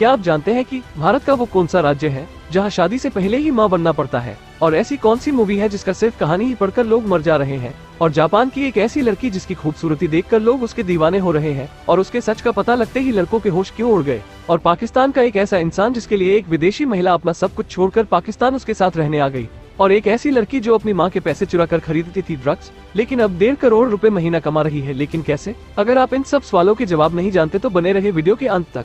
क्या आप जानते हैं कि भारत का वो कौन सा राज्य है जहां शादी से पहले ही मां बनना पड़ता है? और ऐसी कौन सी मूवी है जिसका सिर्फ कहानी ही पढ़कर लोग मर जा रहे हैं? और जापान की एक ऐसी लड़की जिसकी खूबसूरती देखकर लोग उसके दीवाने हो रहे हैं और उसके सच का पता लगते ही लड़कों के होश क्यों उड़ गए? और पाकिस्तान का एक ऐसा इंसान जिसके लिए एक विदेशी महिला अपना सब कुछ छोड़कर पाकिस्तान उसके साथ रहने आ गई। और एक ऐसी लड़की जो अपनी माँ के पैसे चुरा कर खरीदती थी ड्रग्स, लेकिन अब 1.5 करोड़ रुपए महीना कमा रही है। लेकिन कैसे? अगर आप इन सब सवालों के जवाब नहीं जानते तो बने रहे वीडियो के अंत तक।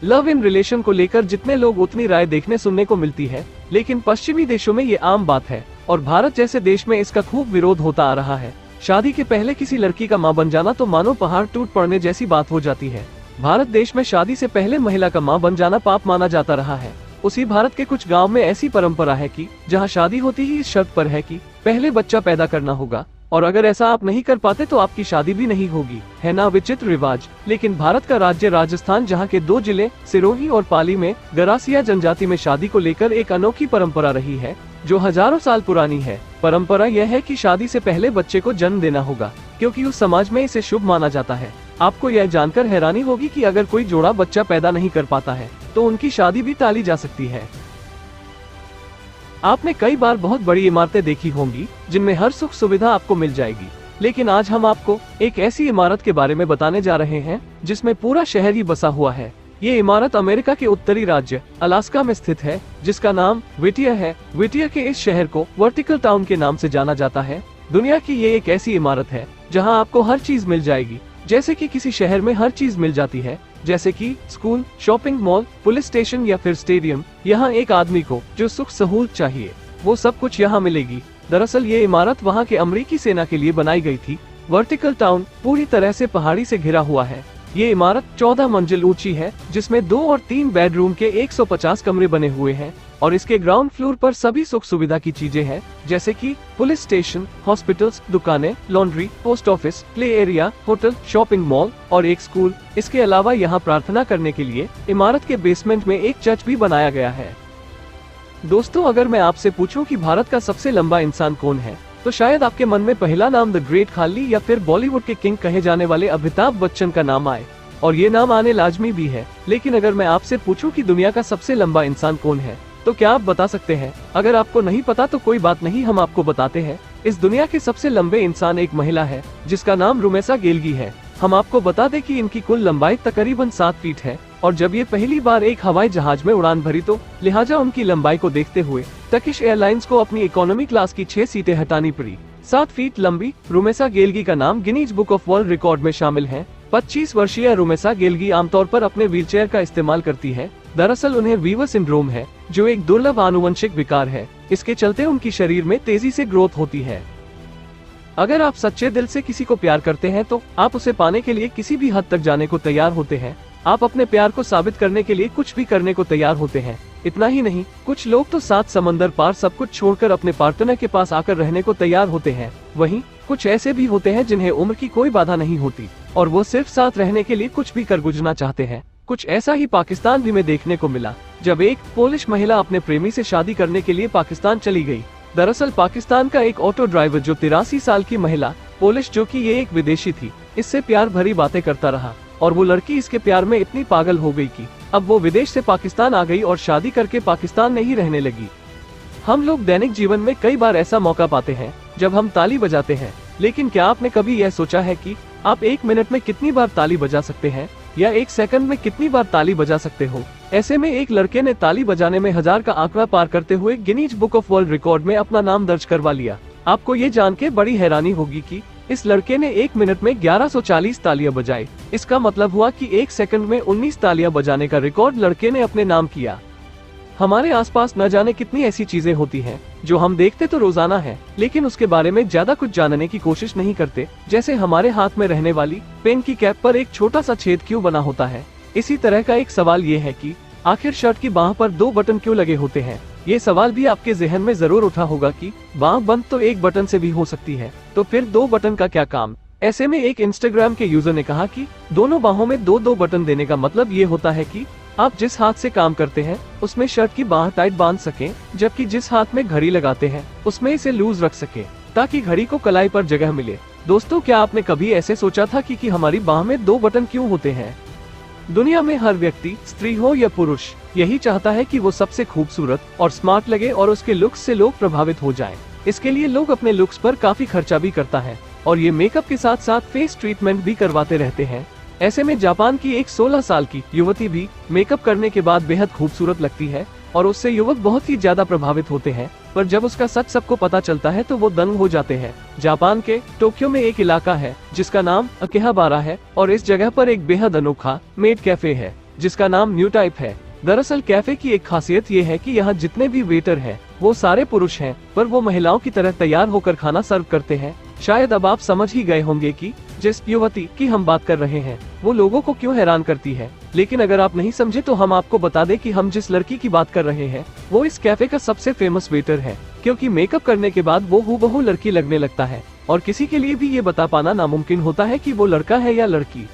लव इन रिलेशन को लेकर जितने लोग उतनी राय देखने सुनने को मिलती है, लेकिन पश्चिमी देशों में ये आम बात है और भारत जैसे देश में इसका खूब विरोध होता आ रहा है। शादी के पहले किसी लड़की का मां बन जाना तो मानो पहाड़ टूट पड़ने जैसी बात हो जाती है। भारत देश में शादी से पहले महिला का मां बन जाना पाप माना जाता रहा है। उसी भारत के कुछ गांव में ऐसी परंपरा है कि जहां शादी होती ही इस शर्त पर है कि पहले बच्चा पैदा करना होगा और अगर ऐसा आप नहीं कर पाते तो आपकी शादी भी नहीं होगी। है ना विचित्र रिवाज? लेकिन भारत का राज्य राजस्थान, जहां के 2 जिले सिरोही और पाली में गरासिया जनजाति में शादी को लेकर एक अनोखी परंपरा रही है जो हजारों साल पुरानी है। परंपरा यह है कि शादी से पहले बच्चे को जन्म देना होगा क्योंकि उस समाज में इसे शुभ माना जाता है। आपको यह जानकर हैरानी होगी कि अगर कोई जोड़ा बच्चा पैदा नहीं कर पाता है तो उनकी शादी भी टाली जा सकती है। आपने कई बार बहुत बड़ी इमारतें देखी होंगी जिनमें हर सुख सुविधा आपको मिल जाएगी, लेकिन आज हम आपको एक ऐसी इमारत के बारे में बताने जा रहे हैं जिसमें पूरा शहर ही बसा हुआ है। ये इमारत अमेरिका के उत्तरी राज्य अलास्का में स्थित है जिसका नाम व्हिटियर है। व्हिटियर के इस शहर को वर्टिकल टाउन के नाम से जाना जाता है। दुनिया की ये एक ऐसी इमारत है जहां आपको हर चीज मिल जाएगी, जैसे कि किसी शहर में हर चीज मिल जाती है, जैसे कि school, shopping mall, police station या फिर स्टेडियम। यहाँ एक आदमी को जो सुख सहूलत चाहिए वो सब कुछ यहाँ मिलेगी। दरअसल ये इमारत वहाँ के अमेरिकी सेना के लिए बनाई गई थी। वर्टिकल टाउन पूरी तरह से पहाड़ी से घिरा हुआ है। ये इमारत 14 मंजिल ऊंची है जिसमें 2 और 3 बेडरूम के 150 कमरे बने हुए हैं और इसके ग्राउंड फ्लोर पर सभी सुख सुविधा की चीजें हैं, जैसे कि पुलिस स्टेशन, हॉस्पिटल्स, दुकानें, laundry, post office, play area, hotel, shopping mall और एक स्कूल। इसके अलावा यहाँ प्रार्थना करने के लिए इमारत के बेसमेंट में एक चर्च भी बनाया गया है। दोस्तों, अगर मैं आपसे पूछूं कि भारत का सबसे लंबा इंसान कौन है तो शायद आपके मन में पहला नाम द ग्रेट खाली या फिर बॉलीवुड के किंग कहे जाने वाले अमिताभ बच्चन का नाम आए, और ये नाम आने लाजमी भी है। लेकिन अगर मैं आपसे पूछूं कि दुनिया का सबसे लंबा इंसान कौन है तो क्या आप बता सकते हैं? अगर आपको नहीं पता तो कोई बात नहीं, हम आपको बताते हैं। इस दुनिया के सबसे लंबे इंसान एक महिला है जिसका नाम रुमेसा गेल्गी है। हम आपको बता दें कि इनकी कुल लंबाई तकरीबन 7 फीट है और जब ये पहली बार एक हवाई जहाज में उड़ान भरी तो लिहाजा उनकी लंबाई को देखते हुए टर्किश एयरलाइंस को अपनी इकोनॉमी क्लास की 6 सीटें हटानी पड़ी। 7 फीट लंबी रुमेसा गेल्गी का नाम Guinness book of world record में शामिल है। 25 वर्षीय रुमेसा गेल्गी आमतौर पर अपने व्हीलचेयर का इस्तेमाल करती है। दरअसल उन्हें वीवर सिंड्रोम है जो एक दुर्लभ आनुवंशिक विकार है। इसके चलते उनकी शरीर में तेजी से ग्रोथ होती है। अगर आप सच्चे दिल से किसी को प्यार करते हैं तो आप उसे पाने के लिए किसी भी हद तक जाने को तैयार होते हैं। आप अपने प्यार को साबित करने के लिए कुछ भी करने को तैयार होते हैं। इतना ही नहीं, कुछ लोग तो 7 समंदर पार सब कुछ छोड़कर अपने पार्टनर के पास आकर रहने को तैयार होते हैं। वहीं कुछ ऐसे भी होते हैं जिन्हें उम्र की कोई बाधा नहीं होती और वो सिर्फ साथ रहने के लिए कुछ भी कर गुजरना चाहते हैं। कुछ ऐसा ही पाकिस्तान भी में देखने को मिला जब एक पोलिश महिला अपने प्रेमी से शादी करने के लिए पाकिस्तान चली गई। दरअसल पाकिस्तान का एक ऑटो ड्राइवर जो 83 साल की महिला पोलिश, जो कि ये एक विदेशी थी, इससे प्यार भरी बातें करता रहा और वो लड़की इसके प्यार में इतनी पागल हो गई कि अब वो विदेश से पाकिस्तान आ गई और शादी करके पाकिस्तान में ही रहने लगी। हम लोग दैनिक जीवन में कई बार ऐसा मौका पाते हैं जब हम ताली बजाते हैं, लेकिन क्या आपने कभी यह सोचा है कि आप 1 मिनट में कितनी बार ताली बजा सकते हैं या 1 सेकंड में कितनी बार ताली बजा सकते हो? ऐसे में एक लड़के ने ताली बजाने में 1000 का आंकड़ा पार करते हुए Guinness book of world record में अपना नाम दर्ज करवा लिया। आपको ये जान के बड़ी हैरानी होगी कि इस लड़के ने 1 मिनट में 1140 तालियां बजाई। इसका मतलब हुआ कि 1 सेकंड में 19 तालियां बजाने का रिकॉर्ड लड़के ने अपने नाम किया। हमारे आसपास न जाने कितनी ऐसी चीजें होती हैं जो हम देखते तो रोजाना है, लेकिन उसके बारे में ज्यादा कुछ जानने की कोशिश नहीं करते। जैसे हमारे हाथ में रहने वाली पेन की कैप पर एक छोटा सा छेद क्यों बना होता है। इसी तरह का एक सवाल ये है कि आखिर शर्ट की बाह पर 2 बटन क्यों लगे होते हैं? ये सवाल भी आपके जहन में जरूर उठा होगा कि बाह बंद तो 1 बटन से भी हो सकती है, तो फिर 2 बटन का क्या काम? ऐसे में एक इंस्टाग्राम के यूजर ने कहा कि दोनों बाहों में 2-2 बटन देने का मतलब ये होता है कि आप जिस हाथ से काम करते हैं उसमें शर्ट की बाह टाइट बांध सकें, जबकि जिस हाथ में घड़ी लगाते हैं उसमें इसे लूज रख सकें ताकि घड़ी को कलाई पर जगह मिले। दोस्तों, क्या आपने कभी ऐसे सोचा था कि हमारी बाह में 2 बटन क्यों होते हैं? दुनिया में हर व्यक्ति, स्त्री हो या पुरुष, यही चाहता है कि वो सबसे खूबसूरत और स्मार्ट लगे और उसके लुक्स से लोग प्रभावित हो जाएं। इसके लिए लोग अपने लुक्स पर काफी खर्चा भी करता है और ये मेकअप के साथ साथ फेस ट्रीटमेंट भी करवाते रहते हैं। ऐसे में जापान की एक 16 साल की युवती भी मेकअप करने के बाद बेहद खूबसूरत लगती है और उससे युवक बहुत ही ज्यादा प्रभावित होते हैं। पर जब उसका सच सबको पता चलता है तो वो दंग हो जाते हैं। जापान के टोक्यो में एक इलाका है जिसका नाम अकेहाबारा है और इस जगह पर एक बेहद अनोखा मेड कैफे है जिसका नाम न्यू टाइप है। दरअसल कैफे की एक खासियत ये है कि यहाँ जितने भी वेटर हैं वो सारे पुरुष हैं, पर वो महिलाओं की तरह तैयार होकर खाना सर्व करते हैं। शायद अब आप समझ ही गए होंगे कि जिस युवती की हम बात कर रहे हैं वो लोगों को क्यों हैरान करती है। लेकिन अगर आप नहीं समझे तो हम आपको बता दें कि हम जिस लड़की की बात कर रहे हैं वो इस कैफे का सबसे फेमस वेटर है, क्योंकि मेकअप करने के बाद वो हूबहू लड़की लगने लगता है और किसी के लिए भी ये बता पाना नामुमकिन होता है कि वो लड़का है या लड़की।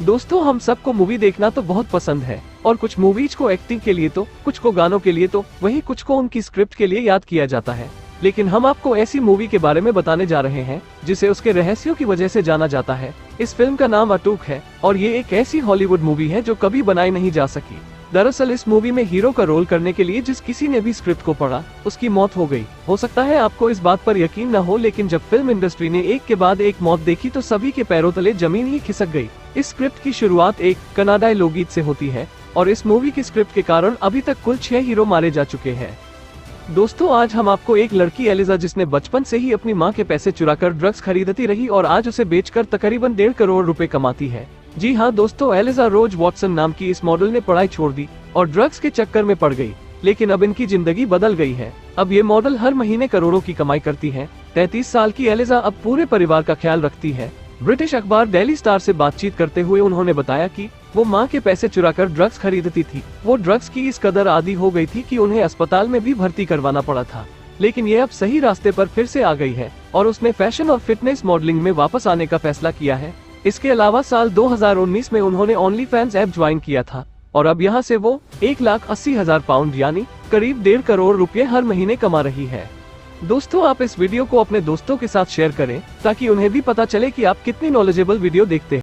दोस्तों, हम सबको मूवी देखना तो बहुत पसंद है और कुछ मूवीज को एक्टिंग के लिए तो कुछ को गानों के लिए तो वही कुछ को उनकी स्क्रिप्ट के लिए याद किया जाता है। लेकिन हम आपको ऐसी मूवी के बारे में बताने जा रहे हैं जिसे उसके रहस्यों की वजह से जाना जाता है। इस फिल्म का नाम अटूक है और ये एक ऐसी हॉलीवुड मूवी है जो कभी बनाई नहीं जा सकी। दरअसल इस मूवी में हीरो का रोल करने के लिए जिस किसी ने भी स्क्रिप्ट को पढ़ा उसकी मौत हो गई। हो सकता है आपको इस बात पर यकीन न हो, लेकिन जब फिल्म इंडस्ट्री ने एक के बाद एक मौत देखी तो सभी के पैरों तले जमीन ही खिसक गई। इस स्क्रिप्ट की शुरुआत एक कनाडाई लोकगीत से होती है और इस मूवी की स्क्रिप्ट के कारण अभी तक कुल 6 हीरो मारे जा चुके हैं। दोस्तों, आज हम आपको एक लड़की एलिजा, जिसने बचपन से ही अपनी माँ के पैसे चुराकर ड्रग्स खरीदती रही और आज उसे बेचकर तकरीबन 1.5 करोड़ रुपए कमाती है। जी हाँ दोस्तों, एलिजा रोज वॉटसन नाम की इस मॉडल ने पढ़ाई छोड़ दी और ड्रग्स के चक्कर में पड़ गई। लेकिन अब इनकी जिंदगी बदल गई है। अब ये मॉडल हर महीने करोड़ों की कमाई करती है। 33 साल की एलिजा अब पूरे परिवार का ख्याल रखती है। ब्रिटिश अखबार डेली स्टार से बातचीत करते हुए उन्होंने बताया कि वो माँ के पैसे चुराकर ड्रग्स खरीदती थी। वो ड्रग्स की इस कदर आदी हो गई थी कि उन्हें अस्पताल में भी भर्ती करवाना पड़ा था। लेकिन ये अब सही रास्ते पर फिर से आ गई है और उसने फैशन और फिटनेस मॉडलिंग में वापस आने का फैसला किया है। इसके अलावा साल 2019 में उन्होंने ओनली फैंस ऐप ज्वाइन किया था और अब यहाँ से वो 1,80,000 पाउंड यानी करीब 1.5 करोड़ रुपए हर महीने कमा रही है। दोस्तों, आप इस वीडियो को अपने दोस्तों के साथ शेयर करें ताकि उन्हें भी पता चले कि आप कितनी नॉलेजेबल वीडियो देखते हैं।